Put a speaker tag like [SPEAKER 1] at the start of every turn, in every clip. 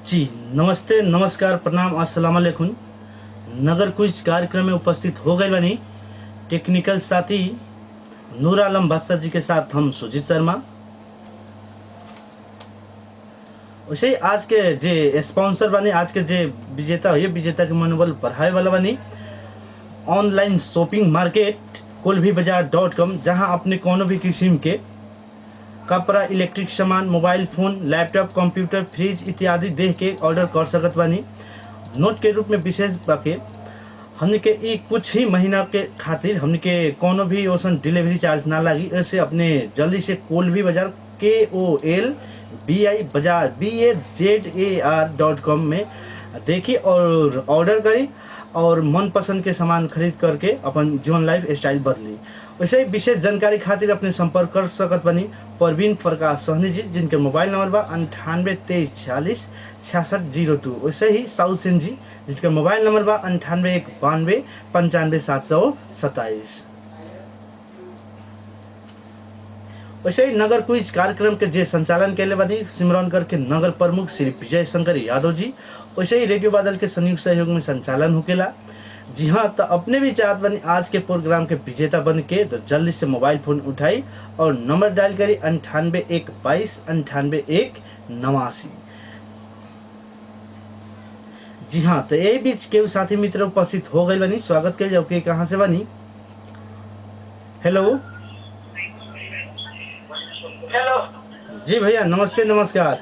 [SPEAKER 1] जी नमस्ते, नमस्कार, प्रणाम, अस्सलाम वालेकुम। नगर क्विज कार्यक्रम में उपस्थित हो गए बनी टेक्निकल साथी नूर आलम बादशाह जी के साथ हम सुजीत शर्मा। वैसे ही आज के जे स्पॉन्सर बनी, आज के जे विजेता है, विजेता के मनोबल बढ़ाए वाला बनी ऑनलाइन शॉपिंग मार्केट कोलभीबाजार.com, जहां अपने कोनो भी किस्म के कपड़ा, इलेक्ट्रिक सामान, mobile phone, laptop, computer, fridge इत्यादि देख के ऑर्डर कर सकत बानी। नोट के रूप में विशेष बाके हमने के ई कुछ ही महीना के खातिर हमने के कोनो भी ओसन डिलीवरी चार्ज ना लगी। ऐसे अपने जल्दी से कोलभी बाजार KOLBI बाजार BAZAR.com में देखी और ऑर्डर करी और मनपसंद के सामान खरीद करके अपन जीवन लाइफ स्टाइल बदली। वैसे ही विशेष जानकारी खातिर अपने संपर्क कर सकत बनी परवीन प्रकाश सहनी जी, जिनके मोबाइल नंबर बा 9823466602। वैसे ही साउथ सेन जी, जिनके मोबाइल नंबर बा 9812955727। वैसे ही नगर क्विज कार्यक्रम के जे संचालन के लिए बनी सिमरन करके नगर प्रमुख श्री विजय शंकर यादव जी। वैसे ही रेडियो बादल के संयुक्त सहयोग में संचालन होकेला। जी हाँ, तो अपने भी चाहत बनी आज के प्रोग्राम के विजेता बन के तो जल्दी से मोबाइल फोन उठाई और नंबर डायल करी 9812298189। जी हाँ, तो यही बीच के साथी मित्र उपस्थित हो गए बनी। स्वागत के जाओ के कहाँ से बनी? हेलो
[SPEAKER 2] हेलो
[SPEAKER 1] जी भैया, नमस्ते नमस्कार।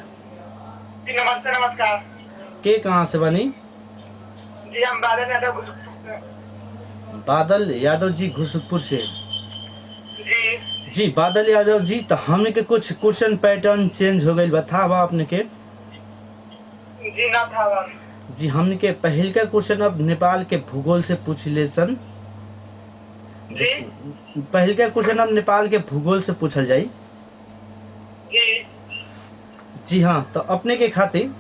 [SPEAKER 2] जी नमस्ते नमस्कार।
[SPEAKER 1] के कहाँ से बनी?
[SPEAKER 2] जी हम
[SPEAKER 1] बादल यादव जी घुसुकपुर से।
[SPEAKER 2] जी
[SPEAKER 1] जी बादल यादव जी, तो हमने के कुछ क्वेश्चन पैटर्न चेंज हो गई बता बा अपने के?
[SPEAKER 2] जी ना था बात।
[SPEAKER 1] जी हमने के पहल का क्वेश्चन अब नेपाल के भूगोल से पूछ ले सन।
[SPEAKER 2] जी
[SPEAKER 1] पहल का क्वेश्चन अब नेपाल के भूगोल से पूछल जाई।
[SPEAKER 2] जी
[SPEAKER 1] जी हाँ, तो अपने के खातिर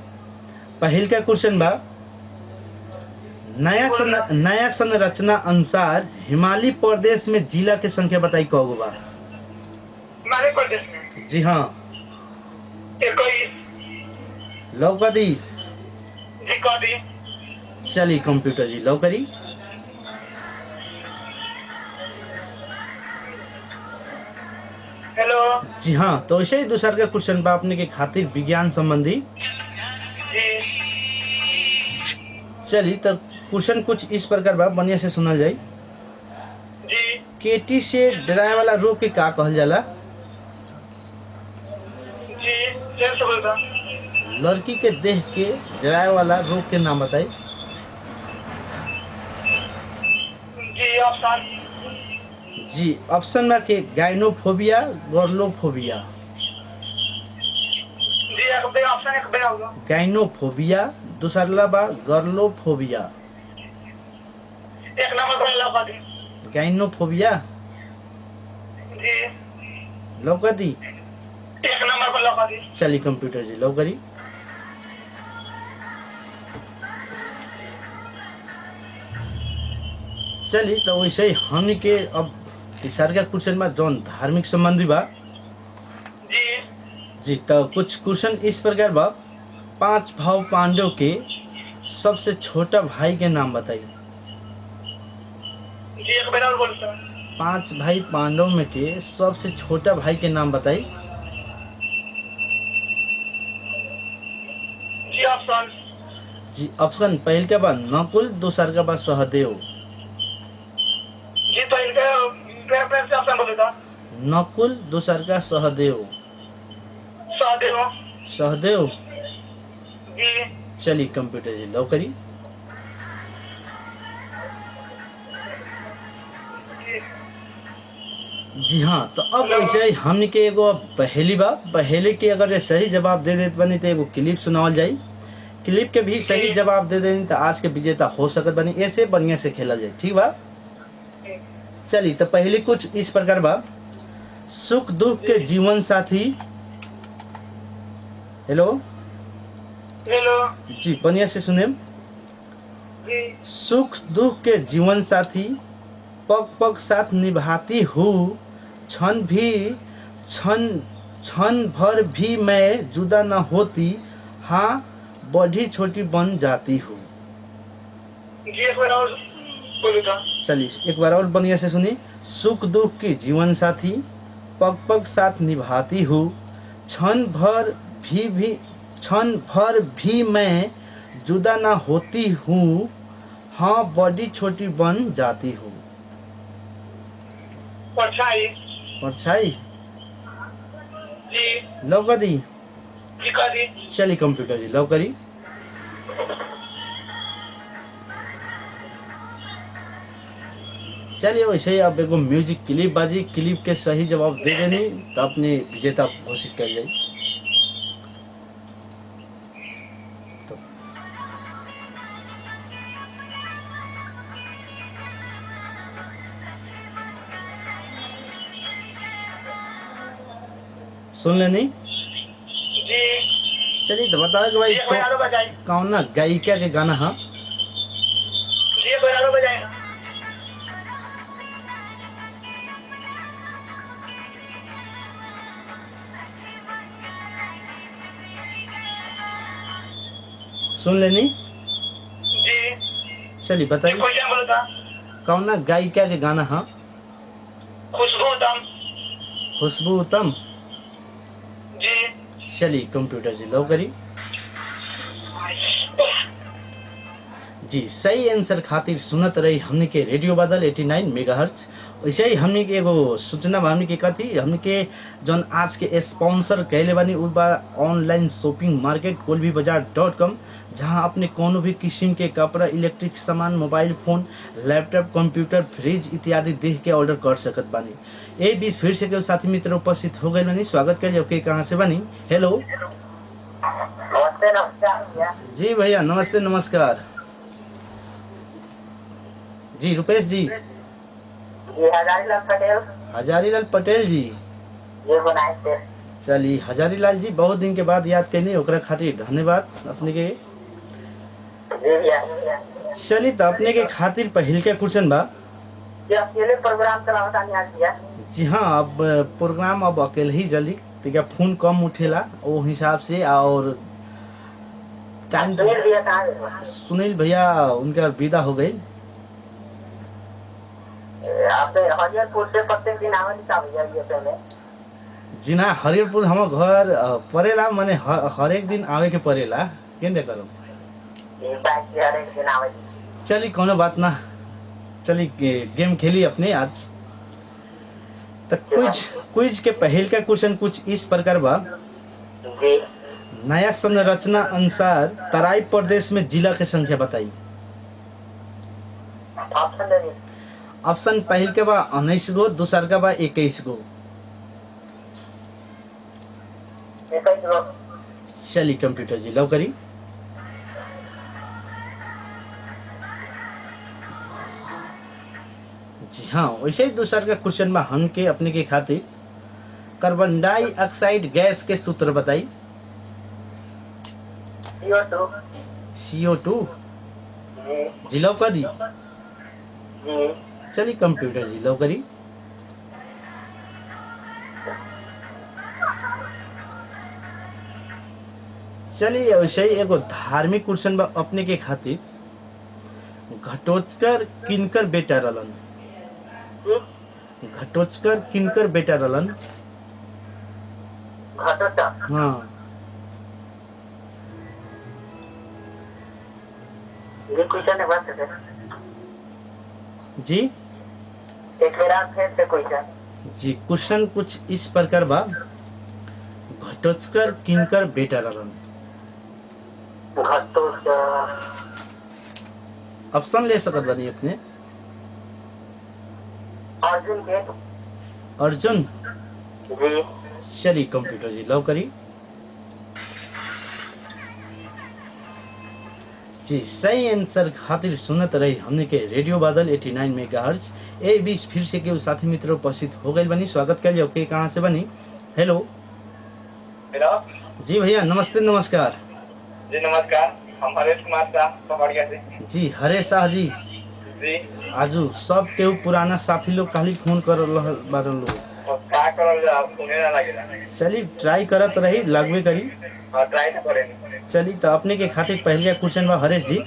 [SPEAKER 1] पहल का क्वेश्चन बा नया संरचना अनुसार हिमालय प्रदेश में जिला के संख्या बताई कौगो बा?
[SPEAKER 2] हमारे प्रदेश में
[SPEAKER 1] जी हाँ,
[SPEAKER 2] 21।
[SPEAKER 1] लौका दी।
[SPEAKER 2] जी कह दी।
[SPEAKER 1] चलिए कंप्यूटर जी लौकरी।
[SPEAKER 2] हेलो
[SPEAKER 1] जी हाँ, तो ऐसे ही दूसरा का क्वेश्चन बा अपने के खातिर विज्ञान संबंधी।
[SPEAKER 2] जी
[SPEAKER 1] चलिए तो क्वेश्चन कुछ इस प्रकार बा, बढ़िया से सुनल जाई।
[SPEAKER 2] जी
[SPEAKER 1] केटी से डराए वाला रोग के का कहल जाला?
[SPEAKER 2] जी जैसे बोलता।
[SPEAKER 1] लड़की के देख के डराए वाला रोग के नाम बताई।
[SPEAKER 2] जी ऑप्शन।
[SPEAKER 1] जी ऑप्शन में के गाइनोफोबिया, गर्लोफोबिया।
[SPEAKER 2] जी एक बे ऑप्शन एक बे होगा।
[SPEAKER 1] गाइनोफोबिया, दूसरा बा गर्लोफोबिया।
[SPEAKER 2] एक नंबर पर लगा दी।
[SPEAKER 1] गाइनोफोबिया
[SPEAKER 2] जी
[SPEAKER 1] लौका दी।
[SPEAKER 2] एक नंबर पर लगा दी।
[SPEAKER 1] चलिए कंप्यूटर जी लौकरी। चलिए तो वैसे ही हमने के अब तीसरा का क्वेश्चन बा जौन धार्मिक संबंधी बा।
[SPEAKER 2] जी
[SPEAKER 1] जी तो कुछ क्वेश्चन इस प्रकार बा, 5 भाव पांडव के सबसे छोटा भाई के नाम बताइए।
[SPEAKER 2] जी एक बेर और बोलता।
[SPEAKER 1] 5 भाई पांडव में के सबसे छोटा भाई के नाम बताई।
[SPEAKER 2] जी ऑप्शन।
[SPEAKER 1] जी ऑप्शन पहल का बा नकुल, दूसरा का बा सहदेव।
[SPEAKER 2] जी तो इनके प्रेफरेंस से ऑप्शन बोलता।
[SPEAKER 1] नकुल, दूसरा का सहदेव।
[SPEAKER 2] सहदेव।
[SPEAKER 1] सहदेव।
[SPEAKER 2] जी
[SPEAKER 1] चलिए कंप्यूटर जी लौकरी। जी हाँ, तो अब ऐसे ही हमने के एगो पहेली बा, पहेली के अगर सही जवाब दे देते बनी तो एगो क्लिप सुनावल जाई। क्लिप के भी सही जवाब दे देनी तो आज के विजेता हो सकत बनी। ऐसे बढ़िया से खेला जाए, ठीक बा? चलिए तो पहले कुछ इस प्रकार बा, सुख दुख के जीवन साथी। हेलो
[SPEAKER 2] हेलो
[SPEAKER 1] जी बढ़िया से सुने।
[SPEAKER 2] जी
[SPEAKER 1] सुख दुख के जीवन साथी, पग पग साथ निभाती हूँ, क्षण भर भी मैं जुदा न होती। हाँ बड़ी छोटी बन जाती हूँ।
[SPEAKER 2] जी एक बार और बोलो तो।
[SPEAKER 1] चलिए एक बार और बढ़िया से सुनिए। सुख दुख की जीवन साथी, पग पग साथ निभाती हूँ। क्षण भर भी मैं जुदा ना होती हूँ। हाँ बड़ी छोटी बन जाती हूँ।
[SPEAKER 2] परछाई।
[SPEAKER 1] परछाई
[SPEAKER 2] जी
[SPEAKER 1] लौका दी।
[SPEAKER 2] जी का दी।
[SPEAKER 1] चलिए कंप्यूटर जी लव करी। चलिए वैसे ही अब एगो म्यूजिक क्लिप बाजी, क्लिप के सही जवाब दे देनी तो अपने विजेता घोषित कर जाए। तो सुन लेनी।
[SPEAKER 2] जी
[SPEAKER 1] चलिए तो बताओ कि भाई
[SPEAKER 2] एक बार और बजाई।
[SPEAKER 1] कौन ना गायिका के गाना है।
[SPEAKER 2] जी एक बार और बजाएगा।
[SPEAKER 1] सुन लेनी।
[SPEAKER 2] जी
[SPEAKER 1] चलिए
[SPEAKER 2] जी
[SPEAKER 1] बताइए
[SPEAKER 2] कोई क्या बोला था।
[SPEAKER 1] कौन ना गायिका के गाना है।
[SPEAKER 2] खुशबू दम।
[SPEAKER 1] खुशबू उत्तम।
[SPEAKER 2] जी
[SPEAKER 1] चलिए कंप्यूटर जी लव करी। जी सही आंसर खातिर सुनत रही हमने के रेडियो बादल 89 मेगाहर्ट्ज। वैसे ही हमने के एगो सूचना बा हमने के कथी हमने के जौन आज के स्पॉन्सर कैले बानी उ बा ऑनलाइन शॉपिंग मार्केट कोलभीबाजार.com, जहां अपने कोनो भी किस्म के कपड़ा, इलेक्ट्रिक सामान, mobile phone, laptop, computer, fridge इत्यादि देख के ऑर्डर कर सकत बानी। ए बीच फिर से के साथी मित्र उपस्थित हो गए बानी। स्वागत करिए। ओके कहाँ से बानी? हेलो
[SPEAKER 2] नमस्ते नमस्कार।
[SPEAKER 1] जी भैया नमस्ते नमस्कार। जी रुपेश जी।
[SPEAKER 2] जी हजारीलाल पटेल।
[SPEAKER 1] हजारीलाल पटेल जी।
[SPEAKER 2] ये बनाए थे।
[SPEAKER 1] चलिए हजारीलाल जी बहुत दिन के बाद याद कैनी ओकरा खातिर धन्यवाद अपने के।
[SPEAKER 2] जी भैया।
[SPEAKER 1] चलिए तो अपने के खातिर पहल के क्वेश्चन बा।
[SPEAKER 2] ये अकेले प्रोग्राम चलावता नहीं आज किया।
[SPEAKER 1] जी हाँ अब प्रोग्राम अब अकेले ही जल्दी तो क्या फोन कम उठेला वो हिसाब से। और टाइम
[SPEAKER 2] सुनील भैया कहाँ है?
[SPEAKER 1] सुनील भैया उनका विदा हो गई।
[SPEAKER 2] आपने हरियरपुर से प्रत्येक दिन आवे का भैया ये पहले।
[SPEAKER 1] जी ना हरियरपुर हम घर पड़ेला माने हर एक दिन आवे के पड़ेला केंदे करो।
[SPEAKER 2] ये बाइक से हर एक दिन आवे।
[SPEAKER 1] चलिए कोनो बात ना। चलिए गेम खेली अपने आज। तो क्विज के पहल का क्वेश्चन कुछ इस प्रकार बा।
[SPEAKER 2] जी
[SPEAKER 1] नया संरचना अनुसार तराई प्रदेश में जिला के संख्या बताई।
[SPEAKER 2] ऑप्शन दे दीजिए।
[SPEAKER 1] ऑप्शन पहल के बा 19 गो, दूसर का बा 21 गो।
[SPEAKER 2] 21 गो।
[SPEAKER 1] चलिए कंप्यूटर जी लव करी। जी हाँ वैसे ही दूसर का क्वेश्चन में हम के अपने के खातिर कार्बन डाइऑक्साइड गैस के सूत्र बताई।
[SPEAKER 2] CO2।
[SPEAKER 1] CO2
[SPEAKER 2] जी
[SPEAKER 1] जी लव करी।
[SPEAKER 2] जी
[SPEAKER 1] चलिए कंप्यूटर जी लव करी। चलिए वैसे ही एगो धार्मिक क्वेश्चन बा अपने के खातिर। घटोत्कच किनकर बेटा रहलन? घटोत्कच किनकर बेटा रहलन?
[SPEAKER 2] घटोत्कच।
[SPEAKER 1] हाँ
[SPEAKER 2] ये क्वेश्चन है बात है।
[SPEAKER 1] जी
[SPEAKER 2] एक बार फिर से क्वेश्चन।
[SPEAKER 1] जी क्वेश्चन कुछ इस प्रकार बा। घटोत्कच किनकर बेटा रहलन?
[SPEAKER 2] घटोत्कच।
[SPEAKER 1] ऑप्शन ले सकत बानी अपने।
[SPEAKER 2] अर्जुन के।
[SPEAKER 1] अर्जुन।
[SPEAKER 2] जी
[SPEAKER 1] चलिए कंप्यूटर जी लव करी। जी सही आंसर खातिर सुनत रही हमने के रेडियो बादल 89 मेगाहर्ट्ज। ए बीच फिर से के साथी मित्र उपस्थित हो गए बनी। स्वागत करिए। ओके कहाँ से बनी? हेलो
[SPEAKER 2] हेलो
[SPEAKER 1] जी भैया नमस्ते नमस्कार।
[SPEAKER 2] जी नमस्कार। हम हरेश कुमार शाह पहाड़िया से।
[SPEAKER 1] जी हरेश शाह जी।
[SPEAKER 2] जी
[SPEAKER 1] आजू सब केहू पुराना साथी लोग खाली फोन कर रहल बारन लोग।
[SPEAKER 2] तो का करल जा सुने ना लागेला।
[SPEAKER 1] चली ट्राई करत रही लगबे करी।
[SPEAKER 2] हां ट्राई तो करेंगे।
[SPEAKER 1] चली तो अपने के खातिर पहले क्वेश्चन बा हरेश जी।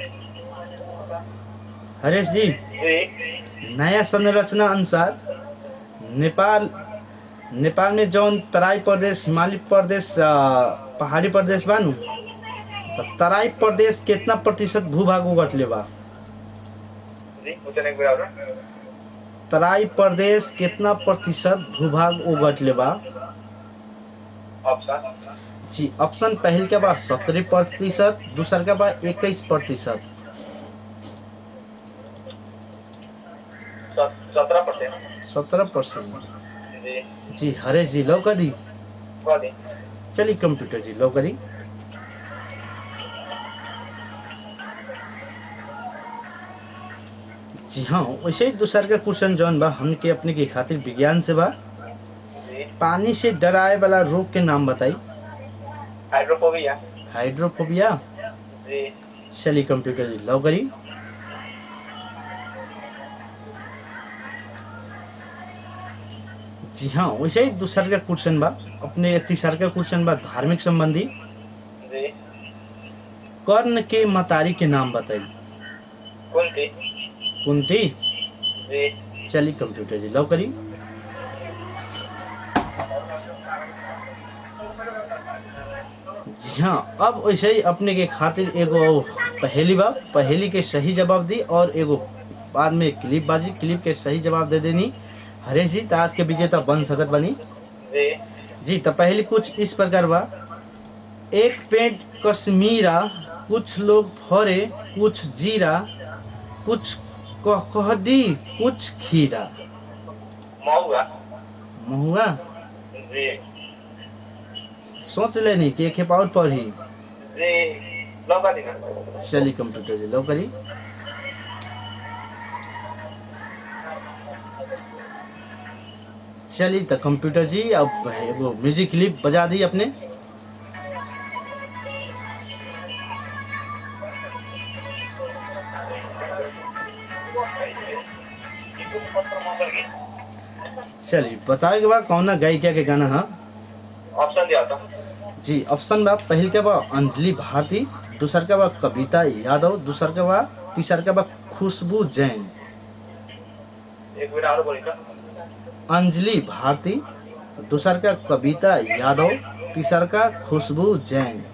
[SPEAKER 1] हरेश जी,
[SPEAKER 2] जी
[SPEAKER 1] नया संरचना अनुसार नेपाल नेपाल में जौन तराई प्रदेश, हिमालय प्रदेश, पहाड़ी प्रदेश बा नु, तो तराई प्रदेश कितना प्रतिशत भूभाग उगटले बा?
[SPEAKER 2] जी पूछने के बराबर।
[SPEAKER 1] तराई प्रदेश कितना प्रतिशत भूभाग उगटले बा?
[SPEAKER 2] ऑप्शन
[SPEAKER 1] जी, ऑप्शन पहल के बा 17%, दूसर के बा 21%।
[SPEAKER 2] 17%।
[SPEAKER 1] 17%।
[SPEAKER 2] जी
[SPEAKER 1] जी हरेश जी लो करी।
[SPEAKER 2] कौन
[SPEAKER 1] चलिए कंप्यूटर जी लो करी। जी हाँ, वैसे ही दूसर का क्वेश्चन जौन बा हमके अपने के खातिर विज्ञान से बा।
[SPEAKER 2] जी
[SPEAKER 1] पानी से डराए वाला रोग के नाम बताई।
[SPEAKER 2] हाइड्रोफोबिया।
[SPEAKER 1] हाइड्रोफोबिया।
[SPEAKER 2] जी
[SPEAKER 1] चलिए कंप्यूटर जी लो करी। जी हाँ, वैसे ही दूसर का क्वेश्चन बा अपने। तीसर का क्वेश्चन बा धार्मिक संबंधी।
[SPEAKER 2] जी
[SPEAKER 1] कर्ण के मतारी के नाम बताई।
[SPEAKER 2] कुंती।
[SPEAKER 1] कुंती।
[SPEAKER 2] जी
[SPEAKER 1] चलिए कंप्यूटर जी लो करी। जी हाँ, अब वैसे ही अपने के खातिर एगो पहेली बा। पहेली के सही जवाब दी और एगो बाद में क्लिप बाजी, क्लिप के सही जवाब दे देनी। हरेश जी ताश के विजेता बन सकत बनी।
[SPEAKER 2] जी
[SPEAKER 1] जी तो पहली कुछ इस प्रकार बा। एक पेट कश्मीरा, कुछ लोग फरे, कुछ जीरा, कुछ कहडी, कुछ खीरा।
[SPEAKER 2] महुआ।
[SPEAKER 1] महुआ।
[SPEAKER 2] जी
[SPEAKER 1] सोच लेनी कि एक और पढ़ी।
[SPEAKER 2] जी लौका देना।
[SPEAKER 1] चलिए कंप्यूटर जी लो करी। चलिए तो कंप्यूटर जी अब एगो म्यूजिक क्लिप बजा दी अपने। चलिए बताए के बाद कौन गायिका के गाना है?
[SPEAKER 2] ऑप्शन दिया था।
[SPEAKER 1] जी ऑप्शन बा पहल के बा अंजलि भारती, दूसर के बा कविता यादव, दूसर के बा तीसर के बा खुशबू जैन।
[SPEAKER 2] एक मिनट और बोली था।
[SPEAKER 1] अंजलि भारती, दूसर का कविता यादव, तीसर का खुशबू जैन।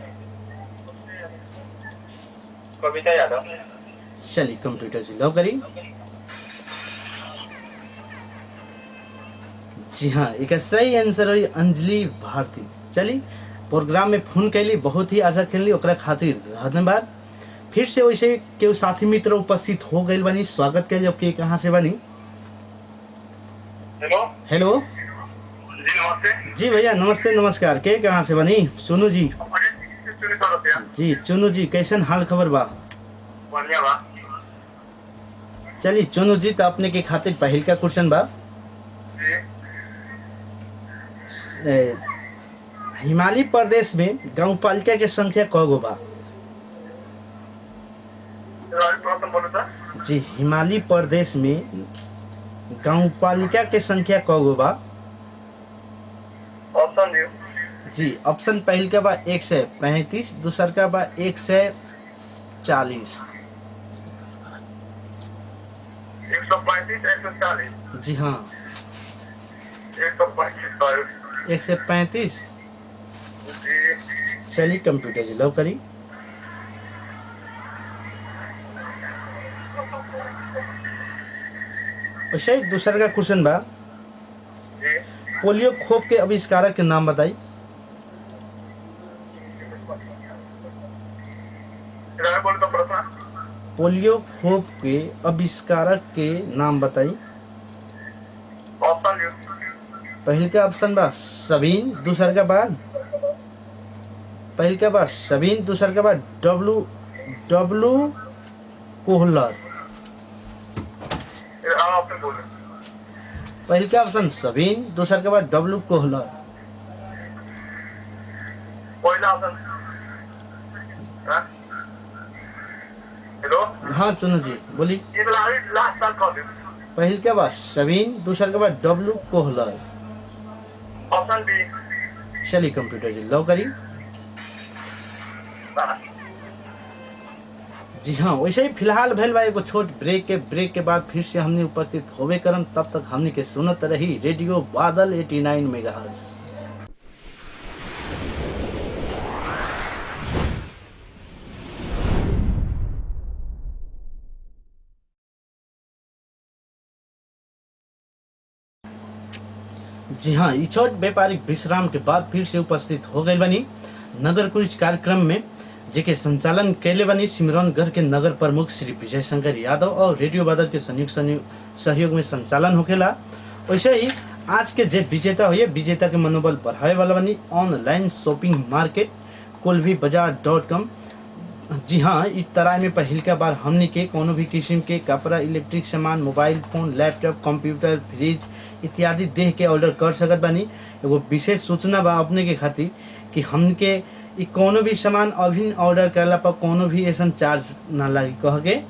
[SPEAKER 2] कविता यादव।
[SPEAKER 1] चलिए कंप्यूटर जी लो करी। जी हाँ, एक सही आंसर हुई अंजलि भारती। चलिए प्रोग्राम में फोन कैली, बहुत ही अच्छा खेलली, ओकरा खातिर धन्यवाद। फिर से वैसे केहू साथी मित्र उपस्थित हो गए बनी, स्वागत के जब के कहाँ से बनी।
[SPEAKER 2] हेलो
[SPEAKER 1] हेलो
[SPEAKER 2] जी नमस्ते।
[SPEAKER 1] जी भैया नमस्ते नमस्कार। के कहाँ से बनी? चुनू जी। जी चुनू जी कैसन हाल खबर बा?
[SPEAKER 2] बढ़िया बा।
[SPEAKER 1] चलिए चुनू जी तो अपने के खातिर पहल का क्वेश्चन बा।
[SPEAKER 2] जी
[SPEAKER 1] हिमालय प्रदेश में गांव पालिका के संख्या कगो बा?
[SPEAKER 2] प्रथम बोलो था।
[SPEAKER 1] जी हिमालय प्रदेश में गांव पालिका के संख्या कगो बा?
[SPEAKER 2] ऑप्शन दियो।
[SPEAKER 1] जी ऑप्शन पहल का बा 135, दूसर का बा 140।
[SPEAKER 2] 135 140।
[SPEAKER 1] जी हाँ
[SPEAKER 2] 135।
[SPEAKER 1] 135।
[SPEAKER 2] जी
[SPEAKER 1] चलिए कंप्यूटर जी लो करी। वैसे दूसर का क्वेश्चन बा।
[SPEAKER 2] जी
[SPEAKER 1] पोलियो खोप के आविष्कारक के नाम बताई।
[SPEAKER 2] बोलो तो प्रश्न।
[SPEAKER 1] पोलियो खोप के आविष्कारक के नाम बताई।
[SPEAKER 2] ऑप्शन दियो।
[SPEAKER 1] पहल का ऑप्शन बा सबीन, दूसर का बाद पहल का बा सबीन, दूसर का बाद डब्लू कोहलर।
[SPEAKER 2] ऑप्शन बोलो।
[SPEAKER 1] पहल का ऑप्शन सबीन, दूसर का बाद डब्लू कोहलर।
[SPEAKER 2] पहला ऑप्शन। हेलो
[SPEAKER 1] हाँ चुनू जी बोली।
[SPEAKER 2] ये लास्ट साल कौन है?
[SPEAKER 1] पहल का बा सबीन, दूसर का बाद डब्लू कोहलर। चलिए कंप्यूटर जी लॉक करी। जी हाँ, वैसे ही फिलहाल भैल बा एगो छोट ब्रेक के बाद फिर से हमने उपस्थित होबे करम। तब तक हमने के सुनत रही रेडियो बादल 89 मेगाहर्ट्ज। जी हाँ, ई छोट व्यापारिक विश्राम के बाद फिर से उपस्थित हो गए बनी नगर कुछ कार्यक्रम में, जेके संचालन कैले बनी सिमरौनगढ़ के नगर प्रमुख श्री विजय शंकर यादव और रेडियो बादल के संयुक्त सहयोग में संचालन होकेला। वैसे ही आज के जे विजेता हुए, विजेता के मनोबल बढ़ावे वाला बनी ऑनलाइन शॉपिंग मार्केट कोल्भीबाजार.com। जी हाँ, इस तरह में पहिलका बार हमने के कोनो भी किस्म के कपड़ा, इलेक्ट्रिक सामान, mobile phone, laptop, computer, fridge इत्यादि देह के ऑर्डर कर सकत बानी। एगो विशेष सूचना बा अपने के खातिर कि हमके ई कोनो भी सामान अभी ऑर्डर करला पर कोनो भी ऐसा चार्ज ना लगी कह के।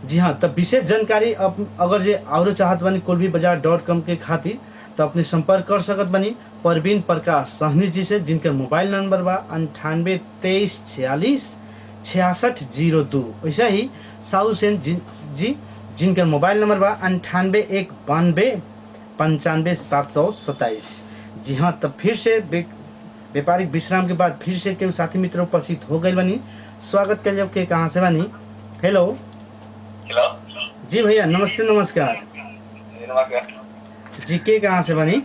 [SPEAKER 1] जी हाँ, तब विशेष जानकारी अगर जे और चाहत बानी कोल्भीबाजार.com के खातिर तो अपने संपर्क कर सकत बानी परवीन प्रकाश सहनी जी से, जिनके मोबाइल नंबर बा 9823466602। वैसे ही साहू सेन जी जिनके मोबाइल नंबर बा 9812955727। जी हाँ, तब फिर से व्यापारिक विश्राम के बाद फिर से केहू साथी मित्र उपस्थित हो गए बनी। स्वागत कर जब के कहाँ से बनी। हेलो
[SPEAKER 2] हेलो
[SPEAKER 1] जी भैया, नमस्ते नमस्कार जी। के कहाँ से बनी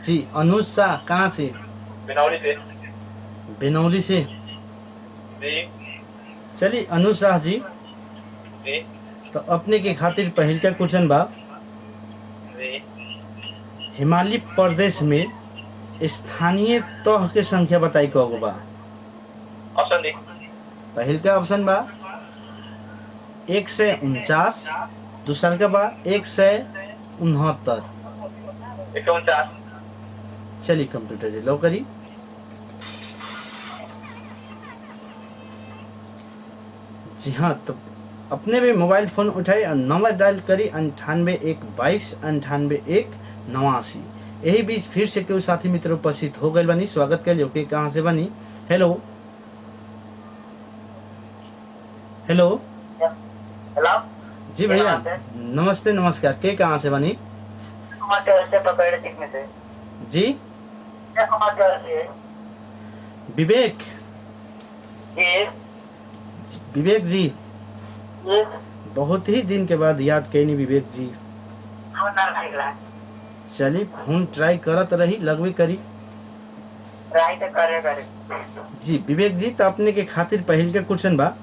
[SPEAKER 1] जी? अनुज शाह कहाँ से? बेनौली से
[SPEAKER 2] जी।
[SPEAKER 1] चलिए अनुज शाह जी, तो अपने के खातिर पहल का क्वेश्चन बा, हिमालय प्रदेश में स्थानीय तह के संख्या बताई कगो बा?
[SPEAKER 2] ऑप्शन दी।
[SPEAKER 1] पहल का ऑप्शन बा 149, दूसरा का बा 169।
[SPEAKER 2] 149।
[SPEAKER 1] चलिए कंप्यूटर जी लो करी। जी हाँ, तो अपने भी मोबाइल फोन उठाई और नंबर डायल करी 9812298189। यही बीच फिर से कोई साथी मित्र उपस्थित हो गए बनी। स्वागत कर के कहाँ से बनी। हेलो हेलो
[SPEAKER 2] हेलो
[SPEAKER 1] जी भैया, नमस्ते नमस्कार। के कहाँ से बनी जी? विवेक विवेक जी, बहुत ही दिन के बाद याद कैनी विवेक जी। चलिए फोन ट्राई करत रही, लगवे करी जी। विवेक जी, तो अपने के खातिर पहल के क्वेश्चन बा,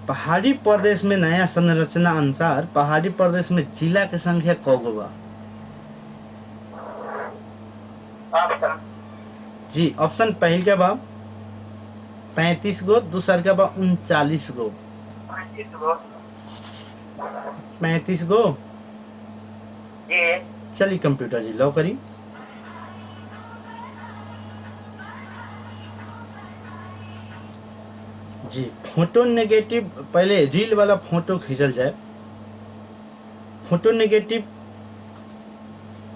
[SPEAKER 1] पहाड़ी प्रदेश में नया संरचना अनुसार पहाड़ी प्रदेश में जिला के संख्या कगो बा? जी, ऑप्शन पहल का बा 35 गो, दूसर का बा 39 गो। 35 गो चलिए कंप्यूटर जी लो करी। जी, फोटो नेगेटिव, पहले रील वाला फोटो खींचल जाए। फोटो नेगेटिव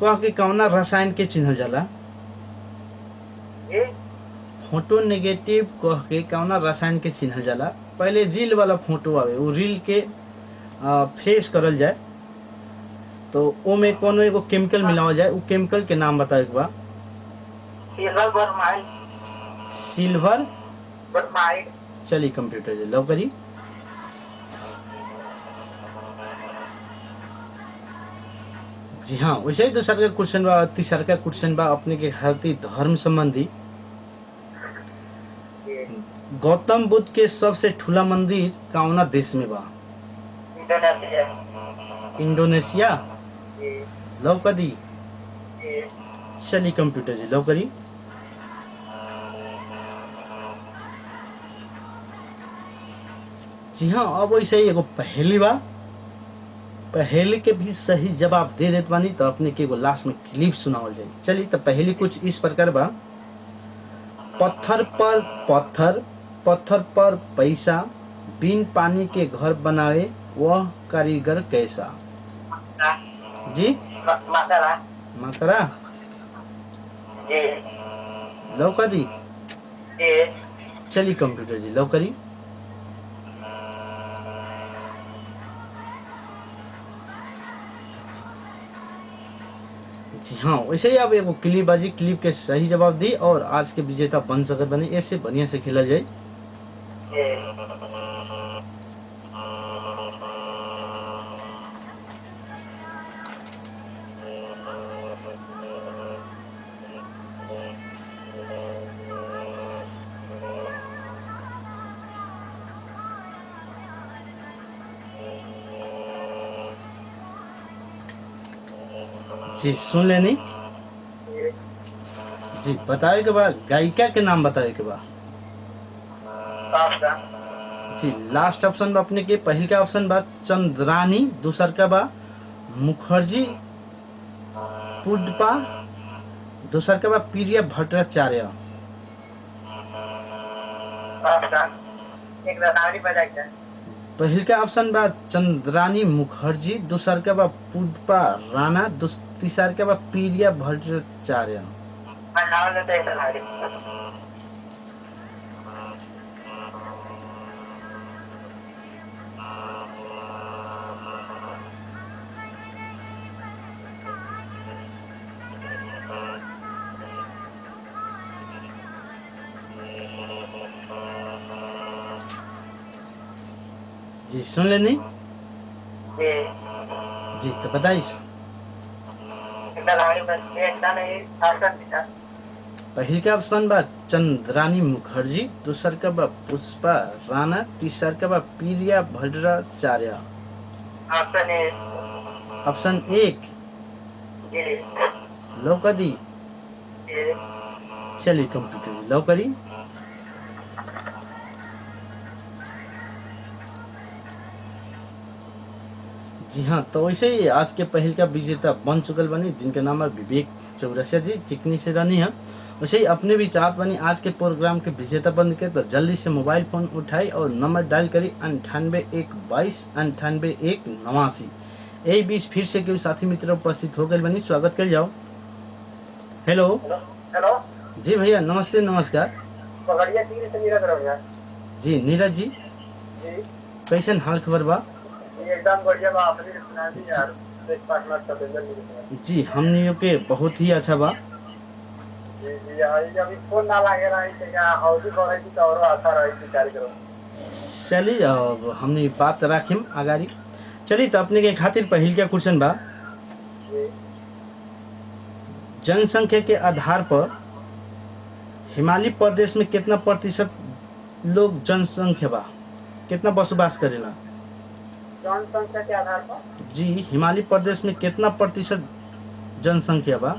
[SPEAKER 1] कह के कौना रसायन के चिन्हल जाला? फोटो नेगेटिव कह के कौना रसायन के चिन्हल जाला? पहले रील वाला फोटो आवे, वो रील के फ्रेश करल जाए तो ओ में कोनो एगो केमिकल मिलावल जाए। वो केमिकल के नाम बताए बा? Silver bromide. चलिए कंप्यूटर जी लो करी। जी हाँ, वैसे ही दूसरा का क्वेश्चन बा, तीसरा का क्वेश्चन बा अपने के खातिर धर्म संबंधी। गौतम बुद्ध के सबसे ठुला मंदिर कौना देश में बा? इंडोनेशिया। लो करी। चलिए कंप्यूटर जी लो करी। जी हाँ, अब वैसे ही एगो पहेली बा, पहेली के भी सही जवाब दे देत बानी तो अपने के एगो लास्ट में क्लिप सुनावल जाए। चलिए, तो पहेली कुछ इस प्रकार बा, पत्थर पर पत्थर, पत्थर पर पैसा, बिन पानी के घर बनावे वह कारीगर कैसा? जी
[SPEAKER 2] मातारा
[SPEAKER 1] मात्रा
[SPEAKER 2] जी
[SPEAKER 1] लौकरी।
[SPEAKER 2] जी
[SPEAKER 1] चलिए कंप्यूटर जी लौकरी। जी हाँ, वैसे ही आप एगो क्लिप बाजी, क्लिप के सही जवाब दी और आज के विजेता बन सकत बने। ऐसे बढ़िया से खेला जाए।
[SPEAKER 2] जी
[SPEAKER 1] जी सुन लेनी जी। बताए के बाद गायिका के नाम बताए के बाद
[SPEAKER 2] पास्ता
[SPEAKER 1] जी। लास्ट ऑप्शन बा अपने के। पहल का ऑप्शन बा चंद्रानी, दूसर का बा मुखर्जी पुष्पा, दूसर का बा प्रिय भट्टाचार्य।
[SPEAKER 2] पास्ता एक रतावरी बजाई था
[SPEAKER 1] पहल का ऑप्शन बा चंद्रानी मुखर्जी, दूसर का बा पुष्पा राणा, तीसर का बा प्रिय भट्टाचार्य।
[SPEAKER 2] नाम लेते हैं रतावरी
[SPEAKER 1] जी सुन लेनी
[SPEAKER 2] जी
[SPEAKER 1] जी। तो बताइस
[SPEAKER 2] रतावरी बस एक ना नहीं पास्ता था
[SPEAKER 1] पहल का ऑप्शन बा चंद्रानी मुखर्जी, दूसर का बा पुष्पा राणा, तीसर का बा प्रिय भट्टाचार्य।
[SPEAKER 2] ऑप्शन ए
[SPEAKER 1] ऑप्शन एक
[SPEAKER 2] जी
[SPEAKER 1] लौकदी।
[SPEAKER 2] जी
[SPEAKER 1] चलिए कंप्यूटर जी लौकरी। जी हाँ, तो वैसे ही आज के पहल का विजेता बन चुकल बनी, जिनका नाम है विवेक चौरसिया जी, चिकनी से रानी है। वैसे ही अपने भी चाहत बनी आज के प्रोग्राम के विजेता बन के, तो जल्दी से मोबाइल फोन उठाई और नंबर डायल करी 98 1 22 98 1 89। यही बीच फिर से कोई साथी मित्र उपस्थित हो गए बनी, स्वागत कर जाओ। हेलो
[SPEAKER 2] हेलो
[SPEAKER 1] जी भैया, नमस्ते नमस्कार।
[SPEAKER 2] पकड़िया तीन से नीरज रहो यार
[SPEAKER 1] जी नीरज जी,
[SPEAKER 2] जी
[SPEAKER 1] कैसन हाल खबर बा?
[SPEAKER 2] ये एकदम बढ़िया बा आपने सुना दी यार एक पार्टनर का बेंजर नहीं
[SPEAKER 1] जी हमनियों के बहुत ही अच्छा बा।
[SPEAKER 2] जी जी आई जब फोन ना लागे रही तो क्या हौदी बढ़े की तो और अच्छा रही थी कार्यक्रम
[SPEAKER 1] चलिए अब हमने बात राखिम आगारी। चलिए तो अपने के खातिर पहल का क्वेश्चन बा।
[SPEAKER 2] जी
[SPEAKER 1] जनसंख्या के आधार पर हिमालय प्रदेश में कितना प्रतिशत लोग जनसंख्या बा, कितना बसवास करेला?
[SPEAKER 2] जनसंख्या के आधार पर
[SPEAKER 1] जी हिमालय प्रदेश में कितना प्रतिशत जनसंख्या बा?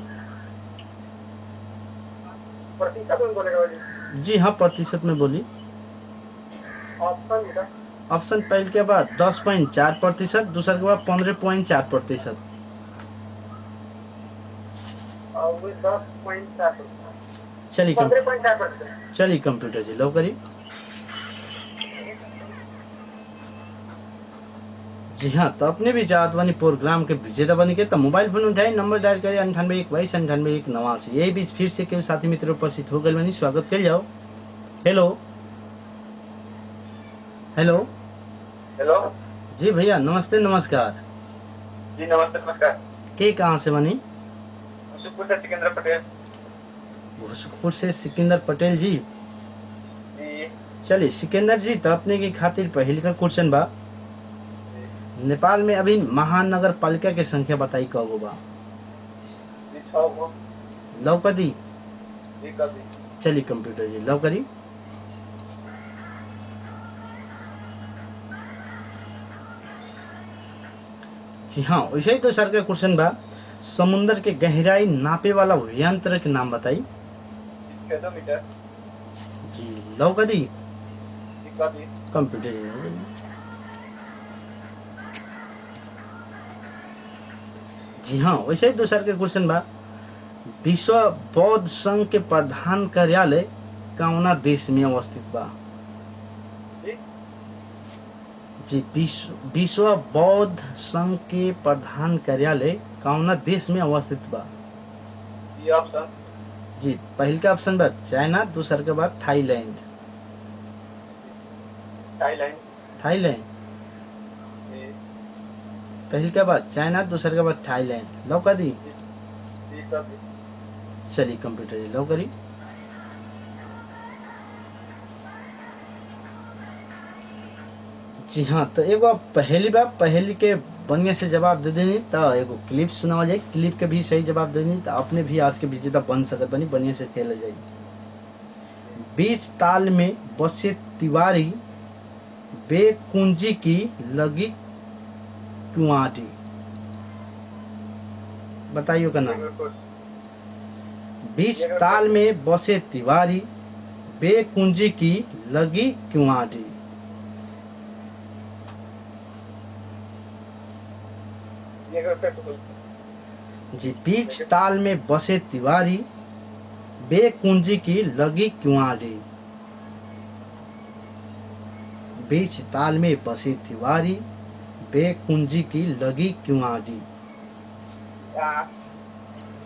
[SPEAKER 2] प्रतिशत में बोलेगा जी
[SPEAKER 1] जी हाँ प्रतिशत में बोली।
[SPEAKER 2] ऑप्शन इधर
[SPEAKER 1] ऑप्शन पहल के बाद 10.4%, दूसर के बाद 15.4%।
[SPEAKER 2] और वो 10.4
[SPEAKER 1] चलिए
[SPEAKER 2] 15.4%
[SPEAKER 1] चलिए कंप्यूटर जी लो करी। जी हाँ, तो अपने भी चाहत बनी प्रोग्राम के विजेता बनी के, तो मोबाइल फोन उठाए नंबर डायल करे 98 1 22 98 1 89। यही बीच फिर से केवल साथी मित्र उपस्थित हो गए बनी, स्वागत कर जाओ। हेलो हेलो
[SPEAKER 2] हेलो
[SPEAKER 1] जी भैया, नमस्ते नमस्कार।
[SPEAKER 2] जी नमस्ते नमस्कार
[SPEAKER 1] के कहाँ से बनी?
[SPEAKER 2] सुखपुर से सिकंदर पटेल
[SPEAKER 1] भोजपुर से सिकंदर पटेल जी।
[SPEAKER 2] जी
[SPEAKER 1] चलिए सिकंदर जी, तो अपने के खातिर पहल का क्वेश्चन बा। नेपाल में अभी महानगर पालिका के संख्या बताई कगो बा?
[SPEAKER 2] जी 6 को
[SPEAKER 1] लौकदी।
[SPEAKER 2] जी कभी
[SPEAKER 1] चलिए कंप्यूटर जी लौकरी। जी हाँ, वैसे ही तो सर का क्वेश्चन बा। समुद्र के गहराई नापे वाला यंत्र के नाम बताई?
[SPEAKER 2] किलोमीटर
[SPEAKER 1] जी लौकदी।
[SPEAKER 2] जी कभी
[SPEAKER 1] कंप्यूटर जी लौकदी। जी हाँ, वैसे ही तो सर के क्वेश्चन बा। विश्व बौद्ध संघ के प्रधान कार्यालय कौना देश में अवस्थित बा?
[SPEAKER 2] जी
[SPEAKER 1] जी विश्व बौद्ध संघ के प्रधान कार्यालय कौना देश में अवस्थित बा?
[SPEAKER 2] बी ऑप्शन
[SPEAKER 1] जी पहल का ऑप्शन बा चाइना, दूसर के बाद थाईलैंड।
[SPEAKER 2] थाईलैंड।
[SPEAKER 1] थाईलैंड
[SPEAKER 2] जी
[SPEAKER 1] पहल के बाद चाइना, दूसर के बाद थाईलैंड। लॉक कर दी?
[SPEAKER 2] जी सर जी।
[SPEAKER 1] चलिए कंप्यूटर जी लॉक करी। जी हाँ, तो एगो पहली बार पहली के बढ़िया से जवाब दे देनी तो एगो क्लिप सुनावा जाए, क्लिप के भी सही जवाब देनी तो अपने भी आज के विजेता बन सकत बनी, बढ़िया से खेला जाए। बीच ताल में बसे तिवारी, बेकुंजी की लगी कुआटी। बताइए का नाम। बीच ताल में बसे तिवारी, बेकुंजी की लगी कुआटी। जी बीच ताल में बसे तिवारी, बेकुंजी की लगी कुआटी। बीच ताल में बसे तिवारी, बेकुंजी की लगी कुआटी।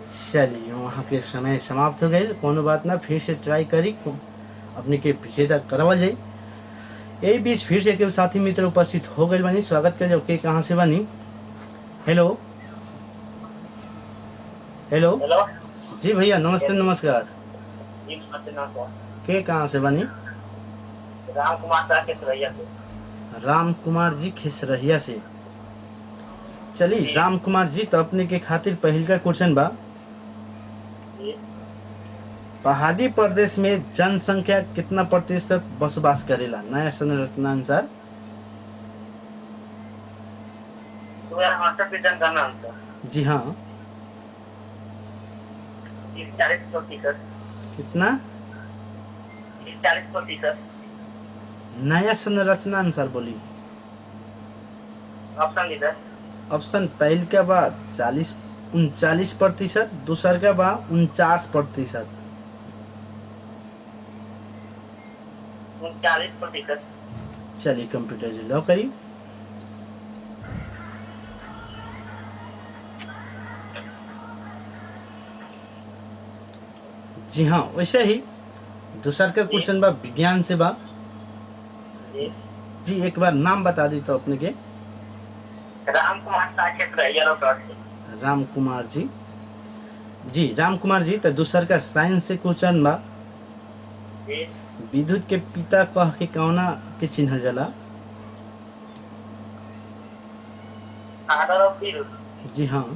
[SPEAKER 1] चलिए वहाँ के समय समाप्त हो गए, कोनो बात ना, फिर से ट्राई करी अपने के विजेता करवा जाए। यही बीच फिर से के साथी मित्र उपस्थित हो गए बनी, स्वागत कर के कहाँ से बनी? हेलो हेलो
[SPEAKER 2] हेलो
[SPEAKER 1] जी भैया नमस्ते नमस्कार।
[SPEAKER 2] जी नमस्ते नमस्कार।
[SPEAKER 1] के कहाँ से बनी?
[SPEAKER 2] राम कुमार शाह खेसरैया से।
[SPEAKER 1] राम कुमार जी खेसरहिया से। चलिए राम कुमार जी तो अपने के खातिर पहल का क्वेश्चन बा,
[SPEAKER 2] जी
[SPEAKER 1] पहाड़ी प्रदेश में जनसंख्या कितना प्रतिशत बसोबास करेला नया संरचना अनुसार?
[SPEAKER 2] 68 जनगणना अनुसार
[SPEAKER 1] जी हाँ
[SPEAKER 2] 40%।
[SPEAKER 1] कितना?
[SPEAKER 2] 40%।
[SPEAKER 1] नया संरचना अनुसार बोली।
[SPEAKER 2] ऑप्शन लीजिए।
[SPEAKER 1] ऑप्शन पहल का बा 39%, दूसर का बा 49%।
[SPEAKER 2] 39%।
[SPEAKER 1] चलिए कंप्यूटर जी लॉक करी। जी हाँ वैसे ही दूसर का क्वेश्चन बा विज्ञान से बा।
[SPEAKER 2] जी
[SPEAKER 1] जी एक बार नाम बता दी तो अपने के।
[SPEAKER 2] राम कुमार शाह खेसरैया रोहतक से।
[SPEAKER 1] राम कुमार जी। जी राम कुमार जी तो दूसर का साइंस से क्वेश्चन बा,
[SPEAKER 2] जी
[SPEAKER 1] विद्युत के पिता कह के कौना के चिन्ह जाला?
[SPEAKER 2] फादर ऑफ विद्युत।
[SPEAKER 1] जी हाँ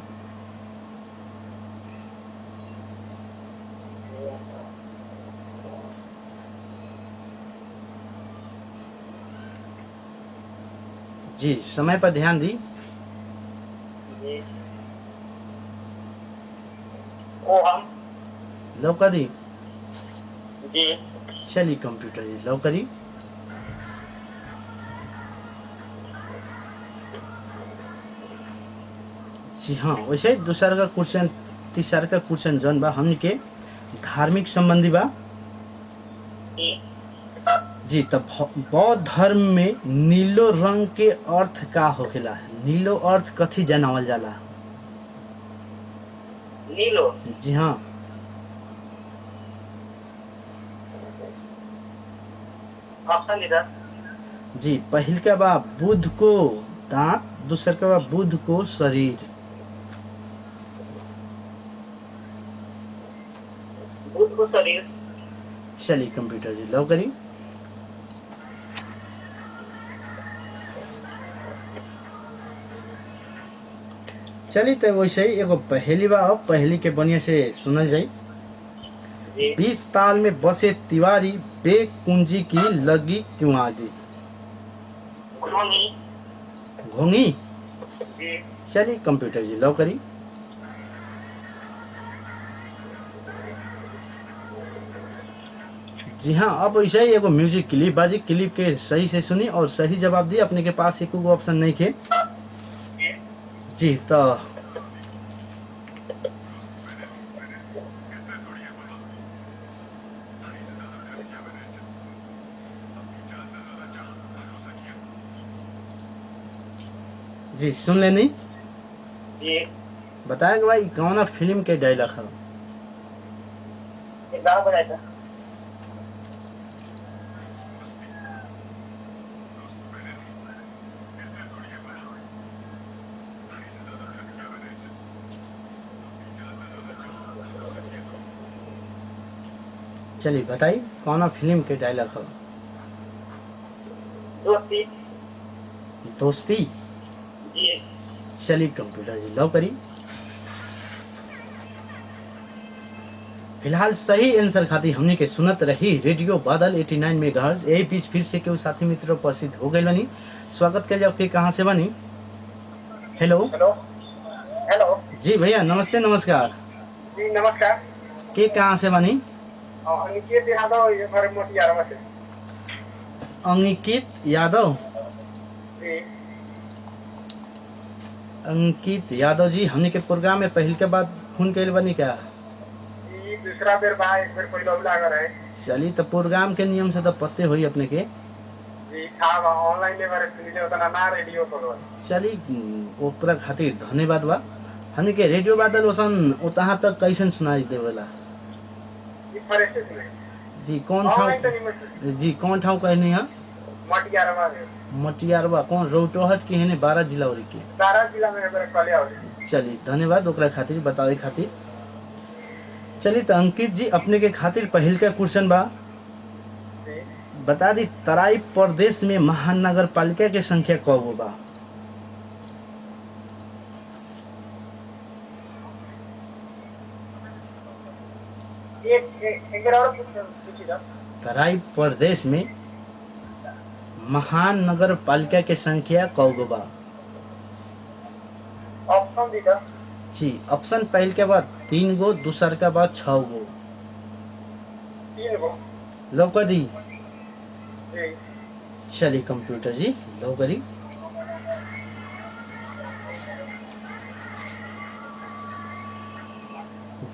[SPEAKER 1] जी समय पर ध्यान दी।
[SPEAKER 2] जी ओहम।
[SPEAKER 1] लॉक कर दी?
[SPEAKER 2] जी
[SPEAKER 1] चलिए कंप्यूटर जी लॉक करी। जी हाँ वैसे दूसरा का क्वेश्चन तीसरा का क्वेश्चन जौन बा हमन के धार्मिक संबंधी बा।
[SPEAKER 2] जी
[SPEAKER 1] जी तब बौद्ध धर्म में नीलो रंग के अर्थ का होखेला? नीलो अर्थ कथी जनावल जाला?
[SPEAKER 2] नीलो।
[SPEAKER 1] जी हाँ
[SPEAKER 2] ऑप्शन लीजिए।
[SPEAKER 1] जी पहल का बा बुध को दांत, दूसर का बा बुध को शरीर।
[SPEAKER 2] बुध को शरीर।
[SPEAKER 1] चलिए कंप्यूटर जी लॉक करी। चलिए तो वैसे ही एगो पहली बा, पहली के बढ़िया से सुनल जाई।
[SPEAKER 2] जी
[SPEAKER 1] 20 ताल में बसे तिवारी, बेकुंजी की लगी क्यों आगे?
[SPEAKER 2] घोंगी।
[SPEAKER 1] घोंगी।
[SPEAKER 2] जी
[SPEAKER 1] चलिए कंप्यूटर जी लॉक करी। जी हाँ अब वैसे ही एगो म्यूजिक क्लिप बाजी, क्लिप के सही से सुनी और सही जवाब दी। अपने के पास एक ऑप्शन नहीं थे। जी तो जी सुन लेनी।
[SPEAKER 2] जी
[SPEAKER 1] बताएगा भाई कौन फिल्म के डायलॉग है?
[SPEAKER 2] एक गाँव बनाया था।
[SPEAKER 1] चलिए बताइए कौन फिल्म के डायलॉग है?
[SPEAKER 2] दोस्ती।
[SPEAKER 1] दोस्ती।
[SPEAKER 2] जी।
[SPEAKER 1] चलिए कंप्यूटर जी लो करी। फिलहाल सही आंसर खातिर हमने के सुनत रही रेडियो बादल 89 मेगाहर्ट्ज। यही बीच फिर से केहू साथी मित्र उपस्थित हो गए बनी। स्वागत कर जाओ के कहाँ से बनी? Hello
[SPEAKER 2] hello. हेलो।
[SPEAKER 1] जी भैया नमस्ते नमस्कार।
[SPEAKER 2] जी नमस्कार।
[SPEAKER 1] के कहाँ से बनी?
[SPEAKER 2] अनिकेत यादव ये हमारे मोतिहारी से।
[SPEAKER 1] अंकित यादव।
[SPEAKER 2] जी।
[SPEAKER 1] अंकित यादव जी हमने के प्रोग्राम में पहल के बाद फोन कैल बनी क्या?
[SPEAKER 2] जी दूसरा बेर बा, एक बेर पहले भी लागल है।
[SPEAKER 1] चलिए तो प्रोग्राम के नियम से तो पते हुई अपने के।
[SPEAKER 2] जी था ऑनलाइन ले बारे सुनिले उतना ना रेडियो पर।
[SPEAKER 1] चलिए ओकरा खातिर धन्यवाद बा। हमने के रेडियो बादल ओसन उतहा तक कैसन सुनाई देवेला?
[SPEAKER 2] जी फ्रेश है।
[SPEAKER 1] जी कौन
[SPEAKER 2] ऑनलाइन तो
[SPEAKER 1] ठाव?
[SPEAKER 2] नहीं में
[SPEAKER 1] जी कौन ठाव कहनी है?
[SPEAKER 2] मोतिहारी में।
[SPEAKER 1] मटियारवा कौन रोहटोहट के है? 12 जिला और के।
[SPEAKER 2] सारा जिला में मेरे कले आओ।
[SPEAKER 1] चलिए धन्यवाद ओकरा खातिर बतावे खातिर। चलिए तो अंकित जी अपने के खातिर पहल का क्वेश्चन बा।
[SPEAKER 2] जी।
[SPEAKER 1] बता दी तराई प्रदेश में महानगर पालिका के संख्या कब बा?
[SPEAKER 2] एक और पूछिएगा।
[SPEAKER 1] तराई प्रदेश में महानगर पालिका के संख्या कब बा?
[SPEAKER 2] ऑप्शन दीजिए।
[SPEAKER 1] जी ऑप्शन पहल के बाद 3 गो, दूसर के बाद 6 गो।
[SPEAKER 2] 3 गो।
[SPEAKER 1] लौका दी।
[SPEAKER 2] जी।
[SPEAKER 1] चलिए कंप्यूटर जी लो करी।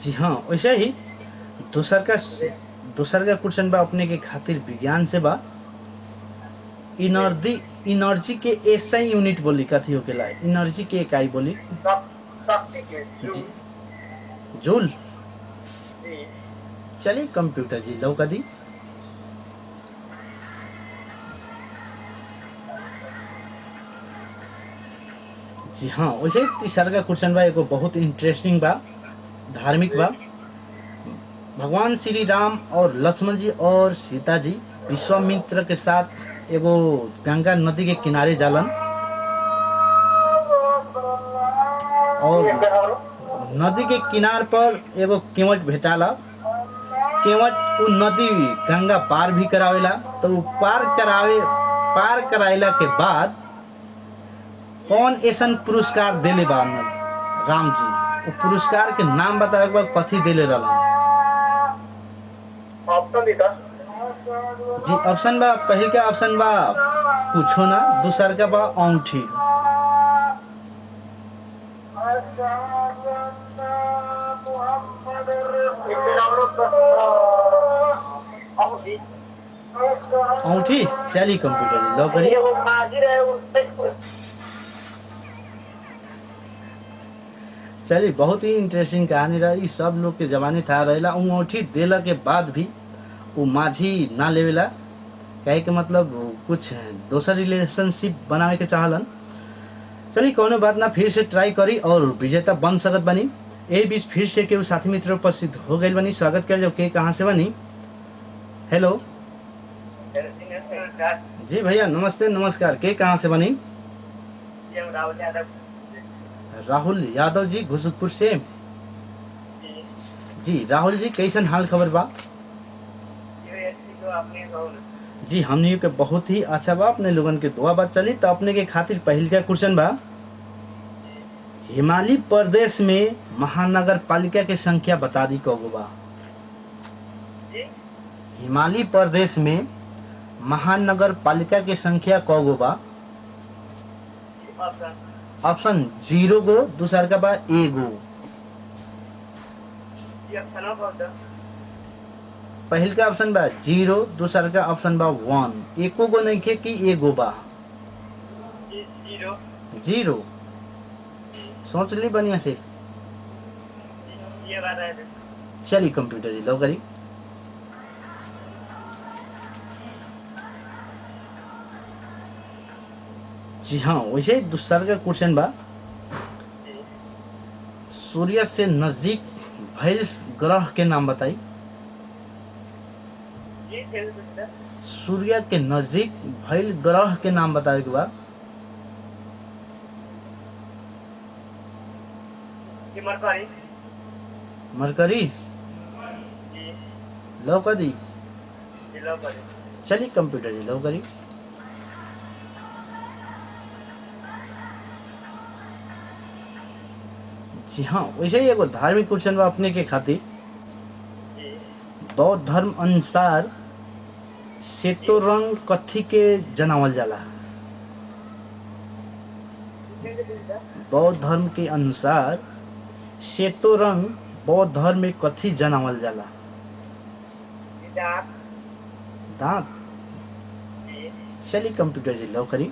[SPEAKER 1] जी हाँ वैसे ही दूसर का क्वेश्चन बा अपने के खातिर विज्ञान से बा। एनर्जी के एसआई यूनिट बोली कथी होकेला? एनर्जी के इकाई बोली?
[SPEAKER 2] शक्ति के
[SPEAKER 1] जी जूल।
[SPEAKER 2] जी।
[SPEAKER 1] चलिए कंप्यूटर जी लो कर दी। जी हाँ वैसे तीसरा का क्वेश्चन बा एगो बहुत इंटरेस्टिंग बा, धार्मिक बा। भगवान श्री राम और लक्ष्मण जी और सीता जी विश्वामित्र के साथ एगो गंगा नदी के किनारे जालन और नदी के किनार पर एगो केवट भेटाला। केवट उ नदी गंगा पार भी करावेला। तो उ पार कराइला के बाद कौन ऐसन पुरस्कार देले बा राम जी? वो पुरस्कार के नाम बतावे के बाद कथी देले रहलन?
[SPEAKER 2] ऑप्शन दीजिए।
[SPEAKER 1] जी ऑप्शन बा पहल का ऑप्शन बा कुछो ना, दूसर का बा औंठी। औंठी। चलिए कंप्यूटर लो करिए। चलिए बहुत ही इंटरेस्टिंग कहानी रही। सब लोग के जवानी था रहेला औंठी देला के बाद भी वो माझी ना लेवेला, कहे के मतलब कुछ दोसर रिलेशनशिप बनावे के चाहलन। चलिए कोनो बात ना, फिर से ट्राई करी और विजेता बन सकत बनी। यही बीच फिर से केहू साथी मित्र उपस्थित हो गए बनी। स्वागत कर जाओ के कहाँ से बनी? हेलो जी भैया नमस्ते नमस्कार। के कहाँ से बनी? राहुल यादव जी घुसुकपुर से। जी राहुल जी कैसन हाल खबर बा? जी हमने के बहुत ही अच्छा बा, अपने लोगन के दुआ बात चली। तो अपने के खातिर पहल का क्वेश्चन बा, हिमालय प्रदेश में महानगर पालिका के संख्या बता दी कगो बा? हिमालय प्रदेश में महानगर पालिका के संख्या कगो बा? ऑप्शन 0 गो, दूसर का बा एगो। पहल का ऑप्शन बा 0, दूसर का ऑप्शन बा 1। एको गो नहीं खे कि एगो बा? 0। सोच ली बढ़िया से।
[SPEAKER 2] ये बात है।
[SPEAKER 1] चलिए कंप्यूटर जी लो करी। जी हाँ, वैसे दूसरा का क्वेश्चन बा, सूर्य से नजदीक भइल ग्रह के नाम बताई।
[SPEAKER 2] जी खेल सकते।
[SPEAKER 1] सूर्य के नजदीक भइल ग्रह के नाम बतावे के बा।
[SPEAKER 2] जी मरकरी।
[SPEAKER 1] मरकरी
[SPEAKER 2] जी
[SPEAKER 1] लो कर दी।
[SPEAKER 2] जिला पर।
[SPEAKER 1] चलिए कंप्यूटर जी लो करी। जी हाँ, वैसे ही एगो धार्मिक क्वेश्चन बा अपने के खातिर।
[SPEAKER 2] जी
[SPEAKER 1] बौद्ध धर्म अनुसार सेतो रंग कथी के जनावल जाला। बौद्ध धर्म के अनुसार सेतो रंग बौद्ध धर्म में कथी जनावल जाला।
[SPEAKER 2] दांत।
[SPEAKER 1] दांत।
[SPEAKER 2] जी
[SPEAKER 1] चलिए कंप्यूटर जी लो करी।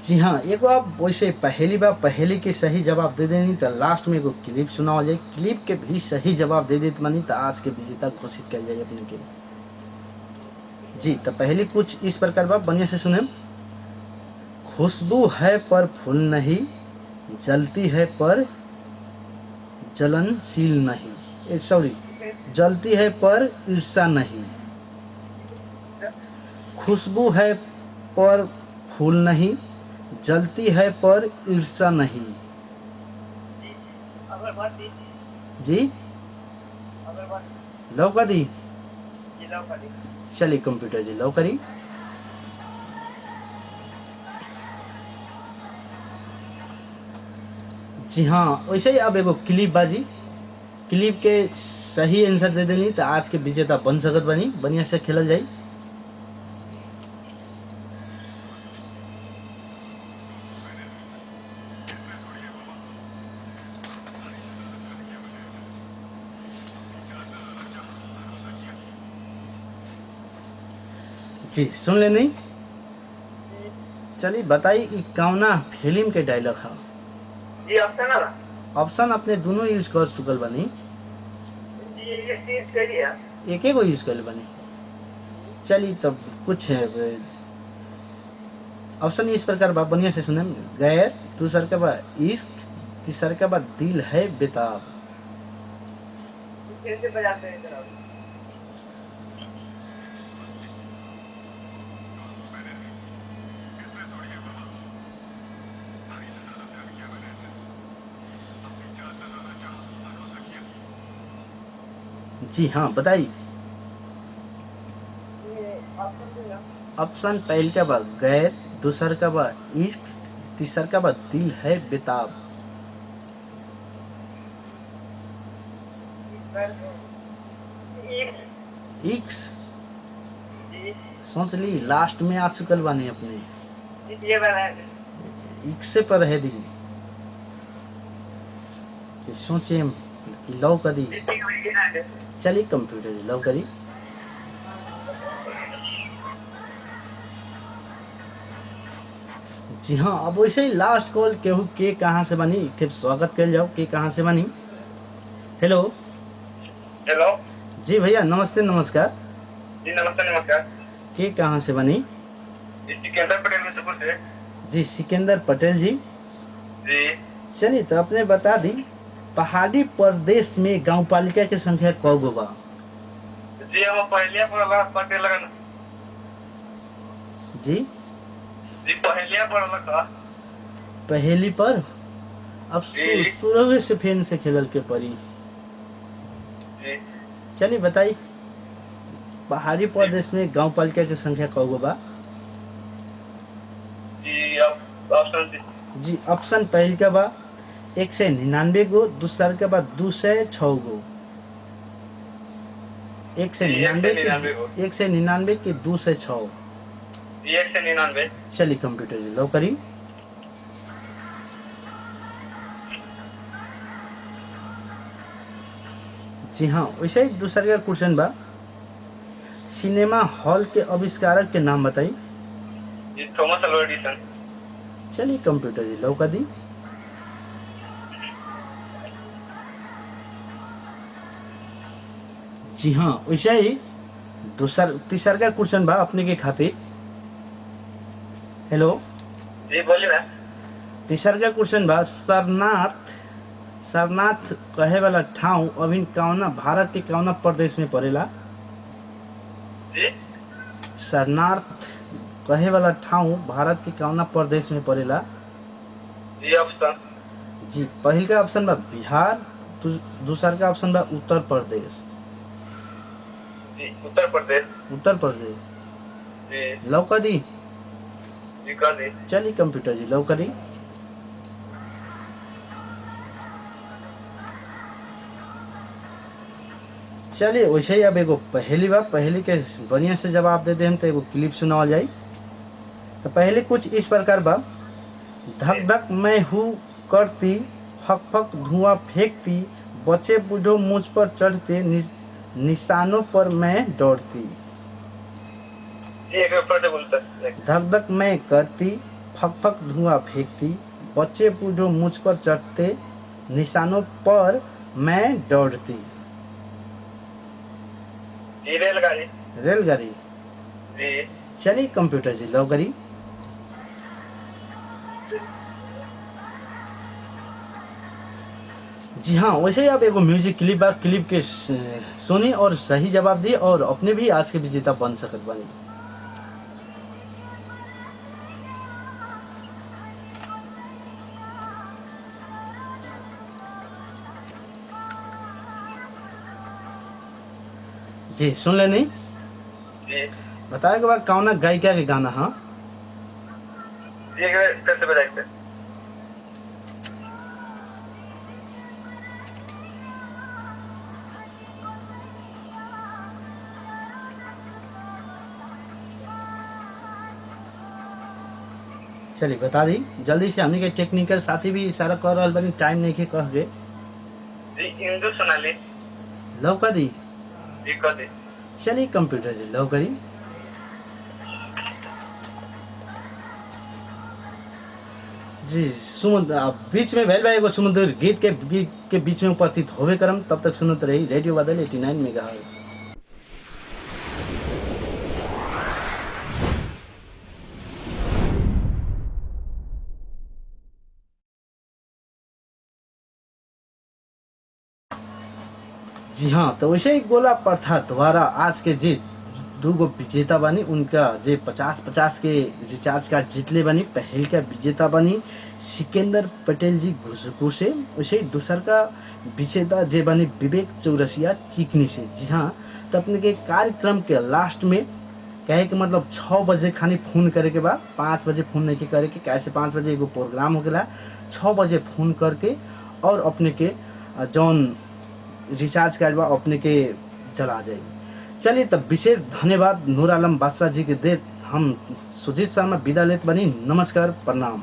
[SPEAKER 1] जी हाँ, एगो आप वैसे पहली बार पहले के सही जवाब दे देनी तो लास्ट में एगो क्लिप सुनाओ जाए, क्लिप के भी सही जवाब दे देते मानी तो आज के विजेता घोषित कर जाए अपने के। जी तो पहले कुछ इस प्रकार बा, बढ़िया से सुने। खुशबू है पर फूल नहीं, जलती है पर जलनशील नहीं, सॉरी, जलती है पर ईर्षा नहीं। खुशबू है पर फूल नहीं, जलती है पर ईर्षा नहीं।
[SPEAKER 2] अगरबत्ती।
[SPEAKER 1] जी
[SPEAKER 2] अगरबत्ती।
[SPEAKER 1] लौका दी।
[SPEAKER 2] जिला पर।
[SPEAKER 1] चलिए कंप्यूटर जी लो करी। जी हाँ, वैसे ही अब एगो क्लिप बाजी, क्लिप के सही आंसर दे देनी तो आज के विजेता बन सकत बनी, बढ़िया से खेलल जाई। जी सुन लेनी। चलिए बताई ई कौना फिल्म के डायलॉग है।
[SPEAKER 2] जी ऑप्शन है ना।
[SPEAKER 1] ऑप्शन अपने दोनों यूज कर चुकल बनी।
[SPEAKER 2] जी ये चीज करिए।
[SPEAKER 1] एक एक यूज कर बनी। चलिए तब कुछ है ऑप्शन इस प्रकार बा, बढ़िया से सुने। गैर, दूसर के बाद इश्क, तीसर के बाद दिल है बेताब।
[SPEAKER 2] कैसे बजाते हैं जरा।
[SPEAKER 1] जी हाँ बताइए।
[SPEAKER 2] ऑप्शन देना।
[SPEAKER 1] ऑप्शन पहले का बाद गैर, दूसर का बाद इश्क, तीसर का बाद दिल है बेताब। इक्स
[SPEAKER 2] जी
[SPEAKER 1] सोच ली लास्ट में आ चुकल बानी अपने।
[SPEAKER 2] ये वाला है।
[SPEAKER 1] इक्से पर है दी कि सोचे लो करी। चलिए कंप्यूटर लो करी। जी हाँ, अब वैसे ही लास्ट कॉल केहू के कहाँ से बनी, फिर स्वागत कर जाओ के कहाँ से बनी। हेलो।
[SPEAKER 2] हेलो।
[SPEAKER 1] जी भैया नमस्ते नमस्कार।
[SPEAKER 2] जी नमस्ते नमस्कार।
[SPEAKER 1] के कहाँ से बनी।
[SPEAKER 2] जी सिकंदर पटेल मिर्जापुर से।
[SPEAKER 1] जी सिकंदर पटेल जी।
[SPEAKER 2] जी
[SPEAKER 1] चलिए तो आपने बता दी पहाड़ी प्रदेश में गांव पालिका की संख्या कौ गो बा।
[SPEAKER 2] जी हम पहले पढ़ला पटेल लगन।
[SPEAKER 1] जी
[SPEAKER 2] जी पहले पढ़ला का।
[SPEAKER 1] पहेली पर अब
[SPEAKER 2] जी।
[SPEAKER 1] शुरू से फेन से खेलल के परी।
[SPEAKER 2] जी
[SPEAKER 1] चलिए बताई पहाड़ी प्रदेश में गांव पालिका की संख्या कौ गो बा।
[SPEAKER 2] जी अब ऑप्शन दी।
[SPEAKER 1] जी ऑप्शन पहल का बा 199 गो, दूसर के बाद 206 गो। 199 के 206।
[SPEAKER 2] जी 199।
[SPEAKER 1] चलिए कंप्यूटर जी लो करी। जी हाँ, वैसे ही दूसरा का क्वेश्चन बा सिनेमा हॉल के आविष्कारक के नाम बताई।
[SPEAKER 2] जी थॉमस अल्वा एडिसन।
[SPEAKER 1] चलिए कंप्यूटर जी लौका दी। जी हाँ, वैसे ही तीसर का क्वेश्चन बा अपने के खातिर। हेलो,
[SPEAKER 2] जी बोली ना।
[SPEAKER 1] तीसर का क्वेश्चन बा सरनाथ कहे वाला ठाव अभी कौना भारत के कौना प्रदेश में पड़ेला?
[SPEAKER 2] जी
[SPEAKER 1] सरनाथ कहे वाला ठाव भारत के कौना प्रदेश में पड़ेला?
[SPEAKER 2] जी ऑप्शन।
[SPEAKER 1] जी, पहिल का ऑप्शन बा बिहार, दूसर का ऑप्शन बा उत्तर प्रदेश।
[SPEAKER 2] जी उत्तर प्रदेश।
[SPEAKER 1] उत्तर प्रदेश
[SPEAKER 2] जी
[SPEAKER 1] लौका दी।
[SPEAKER 2] जी कर दी।
[SPEAKER 1] चलिए कंप्यूटर जी लौका दी। चलिए वैसे ही अब एगो पहली बार पहली के बढ़िया से जवाब दे दे हम तो एगो क्लिप सुनावल जाई। तो पहले कुछ इस प्रकार बा। धक धक मैं हूँ करती, फक फक धुआं फेंकती, बच्चे बूढ़ों मुझ पर चढ़ते, निशानों पर मैं दौड़ती।
[SPEAKER 2] जी एक बार से बोलता।
[SPEAKER 1] धक धक मैं करती, फक फक धुआं फेंकती, बच्चे बूढ़ों मुझ पर चढ़ते, निशानों पर मैं दौड़ती।
[SPEAKER 2] जी रेलगाड़ी।
[SPEAKER 1] रेलगाड़ी।
[SPEAKER 2] जी
[SPEAKER 1] चलिए कंप्यूटर जी लॉक करी। जी हाँ, वैसे ही आप एगो म्यूजिक क्लिप बा, क्लिप के सुनी और सही जवाब दी और अपने भी आज के विजेता बन सकत बानी। जी सुन लेनी।
[SPEAKER 2] जी
[SPEAKER 1] बताए के बाद कौना गायिका के गाना? हाँ
[SPEAKER 2] जी एक बार फिर से बताइए।
[SPEAKER 1] चलिए बता दी जल्दी से। हमने के टेक्निकल साथी भी इशारा कर रहा बनी, टाइम नहीं के कह गए।
[SPEAKER 2] जी इंदु सोनाली।
[SPEAKER 1] लौका दी।
[SPEAKER 2] जी कर दी।
[SPEAKER 1] चलिए कंप्यूटर जी लॉक करी। जी बीच में भैल भाई एगो समुद्र गीत के बीच में उपस्थित होवे करम। तब तक सुनते रही रेडियो बादल 89 मेगाहर्ट्ज। जी हाँ, तो वैसे ही गोला प्रथा द्वारा आज के जे दूगो विजेता बनी उनका जे 50-50 के रिचार्ज कार्ड जीतले बनी। पहल का विजेता बनी सिकंदर पटेल जी घुसको से। वैसे ही दूसर का विजेता जे बनी विवेक चौरसिया चिकनी से। जी हाँ, तो अपने के कार्यक्रम के लास्ट में कहे कि मतलब 6 बजे खानी फोन करे के बाद 5 बजे फोन नहीं के करे के, कैसे 5 बजे एगो प्रोग्राम हो गया, 6 बजे फोन करके और अपने के जौन रिचार्ज कार्ड बा अपने के डला जाए। चलिए तब विशेष धन्यवाद नूर आलम बादशाह जी के दे हम सुजीत शर्मा विदा लेत बनी। नमस्कार, प्रणाम।